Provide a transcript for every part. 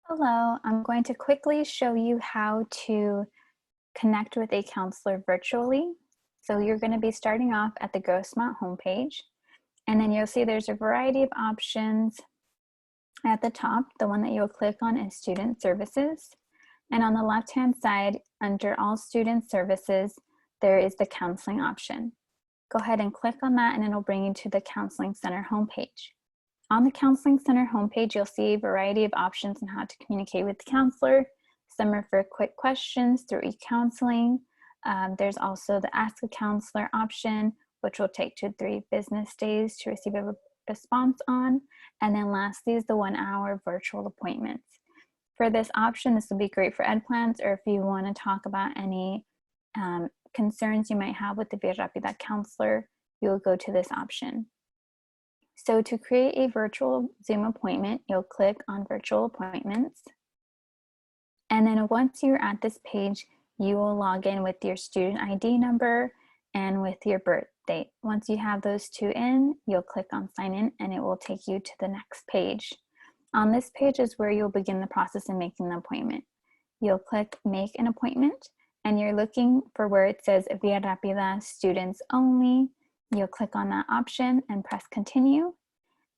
Hello, I'm going to quickly show you how to connect with a counselor virtually. So you're going to be starting off at the GoSmart homepage, and then you'll see there's a variety of options at the top. The one that you'll click on is Student Services. And on the left-hand side, under All Student Services, there is the Counseling option. Go ahead and click on that and it'll bring you to the Counseling Center homepage. On the Counseling Center homepage, you'll see a variety of options on how to communicate with the counselor. Some are for quick questions through e-counseling. There's also the Ask a Counselor option, which will take 2 to 3 business days to receive a response on. And then lastly is the 1-hour virtual appointments. For this option, this will be great for ed plans, or if you want to talk about any concerns you might have with the Via Rapida counselor, you'll go to this option. So to create a virtual Zoom appointment, you'll click on Virtual Appointments. And then once you're at this page, you will log in with your student ID number and with your birth date. Once you have those two in, you'll click on Sign In and it will take you to the next page. On this page is where you'll begin the process of making the appointment. You'll click Make an Appointment and you're looking for where it says Via Rapida Students Only. You'll click on that option and press Continue.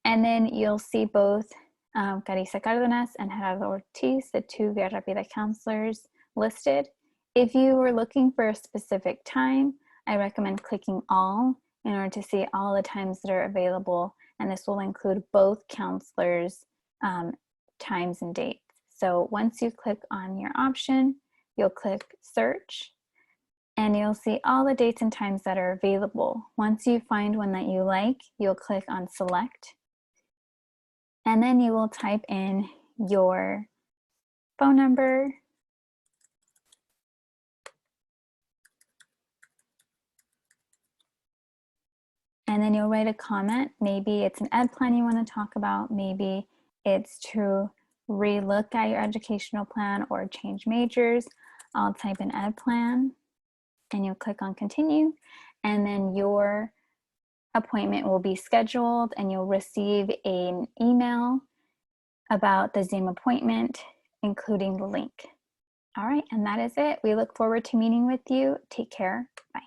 And then you'll see both Carissa Cardenas and Gerardo Ortiz, the 2 Via Rapida counselors listed. If you were looking for a specific time, I recommend clicking All in order to see all the times that are available. And this will include both counselors' times and dates. So once you click on your option, you'll click Search. And you'll see all the dates and times that are available. Once you find one that you like, you'll click on Select. And then you will type in your phone number, and then you'll write a comment. Maybe it's an ed plan you want to talk about. Maybe it's to relook at your educational plan or change majors. I'll type in ed plan. And you'll click on Continue, and then your appointment will be scheduled and you'll receive an email about the Zoom appointment, including the link. All right, and that is it. We look forward to meeting with you. Take care. Bye.